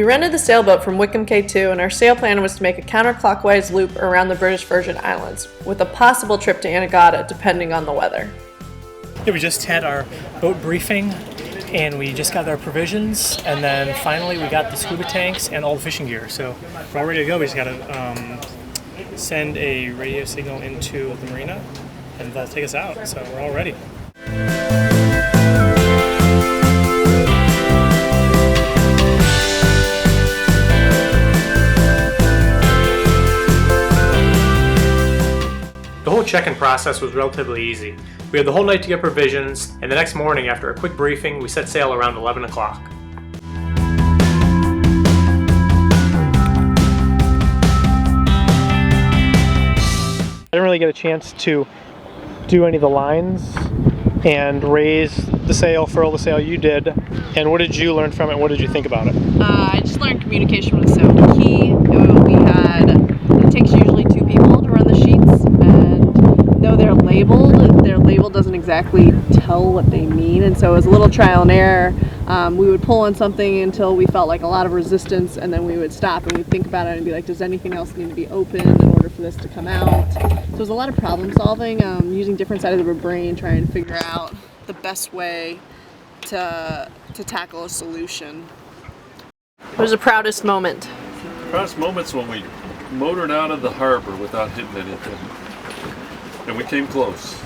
We rented the sailboat from Wickhams Cay 2, and our sail plan was to make a counterclockwise loop around the British Virgin Islands, with a possible trip to Anegada depending on the weather. Yeah, we just had our boat briefing, and we just got our provisions, and then finally we got the scuba tanks and all the fishing gear. So we're all ready to go. We just got to send a radio signal into the marina, and that'll take us out. So we're all ready. The whole check-in process was relatively easy. We had the whole night to get provisions, and the next morning, after a quick briefing, we set sail around 11 o'clock. I didn't really get a chance to do any of the lines and raise the sail, furl the sail. You did. And what did you learn from it? What did you think about it? I just learned communication was so key. It takes usually 2 people to run the sheets, and though they're labeled, their label doesn't exactly tell what they mean, and so it was a little trial and error. We would pull on something until we felt like a lot of resistance, and then we would stop and we'd think about it and be like, does anything else need to be open in order for this to come out? So it was a lot of problem solving, using different sides of our brain, trying to figure out the best way to tackle a solution. What was the proudest moment? Proudest moment's when we motored out of the harbor without hitting anything. And we came close.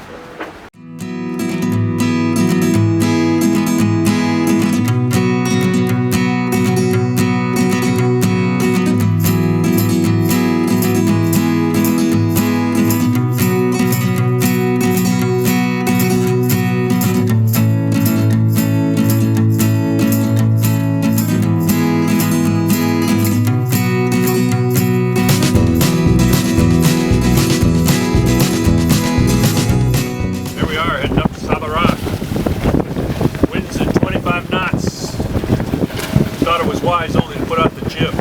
Wise only to put out the jib.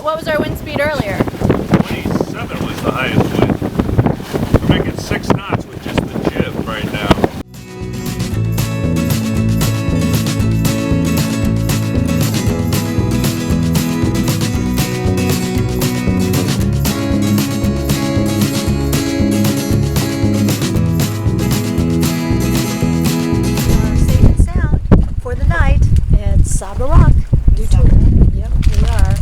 What was our wind speed earlier? 27 was the highest wind. We're making 6 knots with just the jib right now. Safe and sound for the night. Saba Rock. Yep, we are.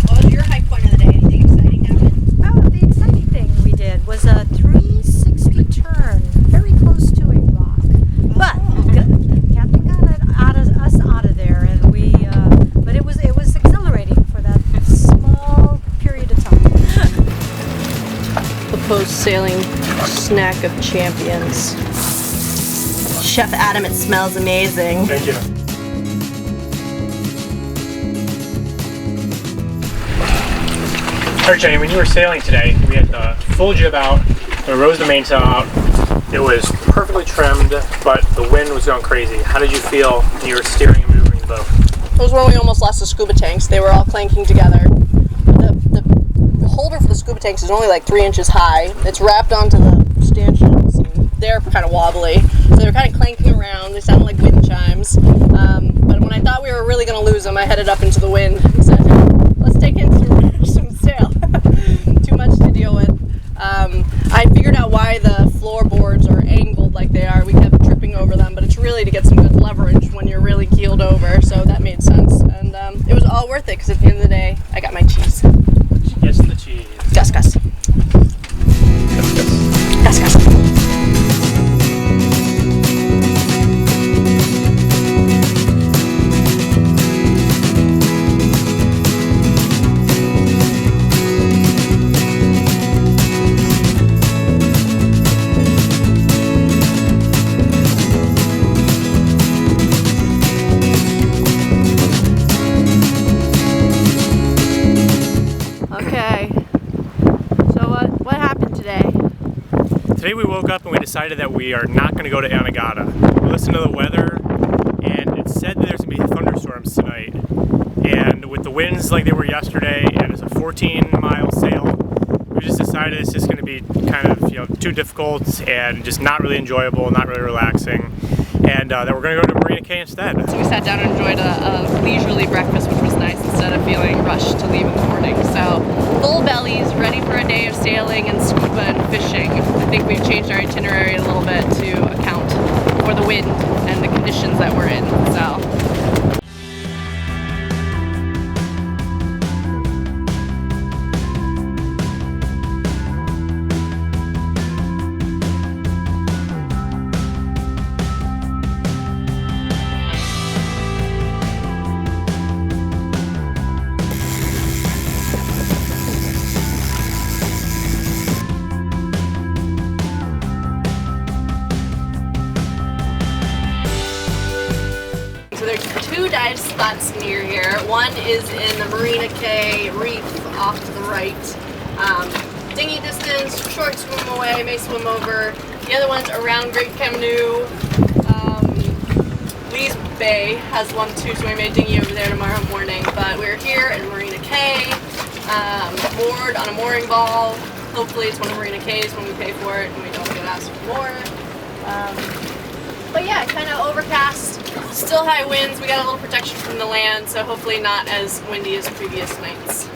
What was your high point of the day? Anything exciting happen? Oh, the exciting thing we did was a 360 turn, very close to a rock. But Captain got us out of there, and but it was exhilarating for that small period of time. The post-sailing snack of champions. Chef Adam, it smells amazing. Thank you. Alright, Jenny, when you were sailing today, we had the full jib out, we rose the mainsail out. It was perfectly trimmed, but the wind was going crazy. How did you feel when you were steering and maneuvering the boat? It was when we almost lost the scuba tanks. They were all clanking together. The holder for the scuba tanks is only like 3 inches high. It's wrapped onto the stanchions, and they're kind of wobbly. So they're kind of clanking around. They sound like wind chimes. But when I thought we were really going to lose them, I headed up into the wind and said, let's take in some sail. Too much to deal with. I figured out why the floorboards are angled like they are. We kept tripping over them, but it's really to get some good leverage when you're really keeled over, so that made sense. And it was all worth it, because at the end of the day, I got my cheese. Yes, the cheese. Gus, Gus. Gus, Gus. Today we woke up and we decided that we are not going to go to Anegada. We listened to the weather, and it said that there's going to be thunderstorms tonight. And with the winds like they were yesterday, and it's a 14-mile sail, we just decided it's just going to be kind of too difficult and just not really enjoyable, not really relaxing. and that we're going to go to Marina Cay instead. So we sat down and enjoyed a leisurely breakfast, which was nice instead of feeling rushed to leave in the morning. So full bellies, ready for a day of sailing and scuba and fishing. I think we've changed our itinerary a little bit to account for the wind and the conditions that we're in. So. So there's two dive spots near here. One is in the Marina Cay reef off to the right. Dinghy distance, short swim away, may swim over. The other one's around Great Canoe. Lee's Bay has one too, so we may dinghy over there tomorrow morning. But we're here in Marina Cay, moored on a mooring ball. Hopefully it's one of Marina Cay's when we pay for it and we don't get asked for more. But yeah, kind of overcast, still high winds. We got a little protection from the land, so hopefully not as windy as previous nights.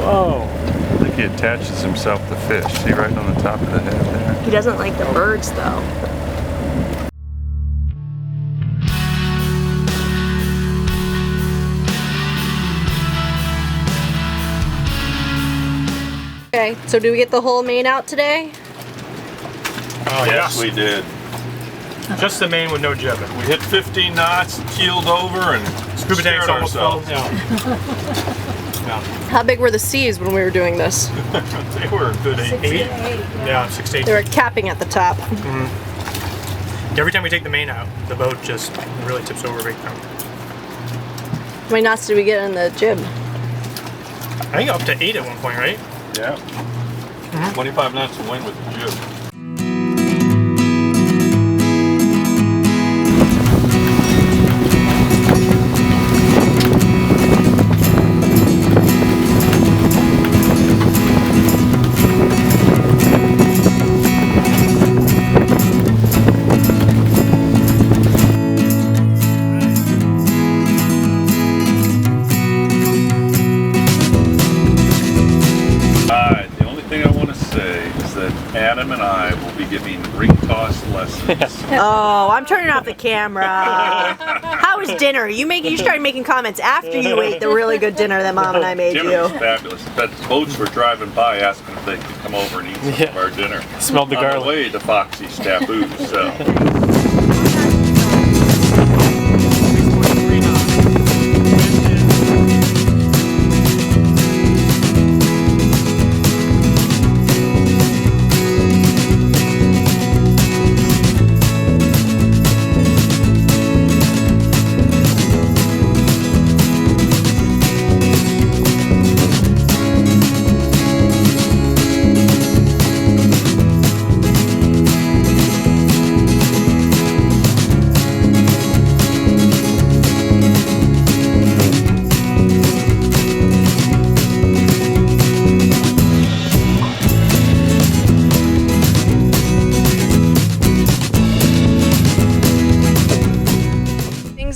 Whoa. I think he attaches himself to fish. See right on the top of the head there? He doesn't like the birds though. Okay, so do we get the whole main out today? Oh Yes, we did. Just the main with no jib. We hit 15 knots, keeled over, and Scuba tank's scared almost full. ourselves. Yeah. How big were the seas when we were doing this? They were a good 8. Yeah, 6 to 8. They were capping at the top. Every time we take the main out, the boat just really tips over big time. How many knots did we get in the jib? I think up to 8 at one point, right? Yeah. 25 knots of wind with the jib. Adam and I will be giving ring toss lessons. Oh, I'm turning off the camera. How was dinner? You started making comments after you ate the really good dinner that Mom and I made Dinner you. was fabulous. But boats were driving by asking if they could come over and eat some of our dinner. Smelled the On garlic. the way to Foxy's Taboo. So.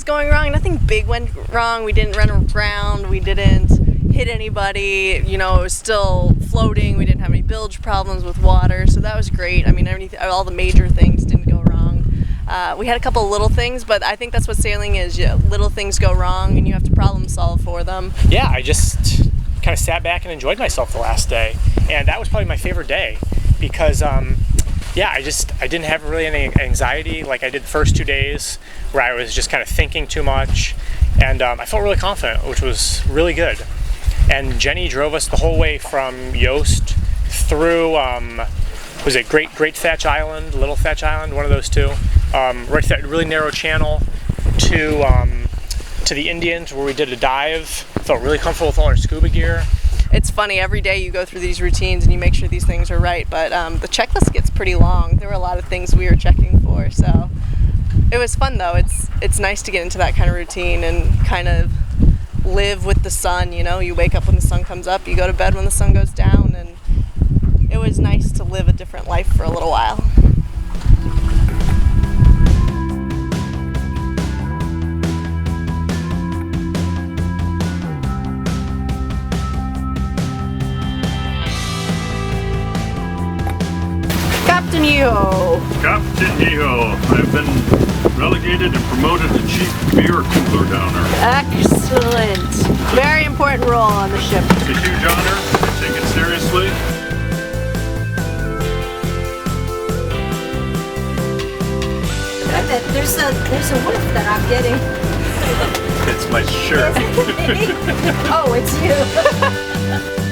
Going wrong, nothing big went wrong. We didn't run aground, we didn't hit anybody, you know, it was still floating, we didn't have any bilge problems with water, so that was great. I mean, all the major things didn't go wrong. We had a couple of little things, but I think that's what sailing is. Little things go wrong and you have to problem solve for them. Yeah, I just kind of sat back and enjoyed myself the last day, and that was probably my favorite day because yeah, I didn't have really any anxiety like I did the first 2 days where I was just kind of thinking too much, and I felt really confident, which was really good. And Jenny drove us the whole way from Jost through, was it Great Thatch Island, Little Thatch Island, one of those two, right to that really narrow channel to the Indians where we did a dive. Felt really comfortable with all our scuba gear. It's funny, every day you go through these routines and you make sure these things are right, but the checklist gets pretty long. There were a lot of things we were checking for, so it was fun though. It's nice to get into that kind of routine and kind of live with the sun, you know. You wake up when the sun comes up, you go to bed when the sun goes down, and it was nice to live a different life for a little while. Captain Yeehaw! Captain Yeehaw, I've been relegated and promoted to chief beer cooler downer. Excellent! Very important role on the ship. It's a huge honor. I take it seriously. There's a whiff that I'm getting. It's my shirt. Oh, it's you.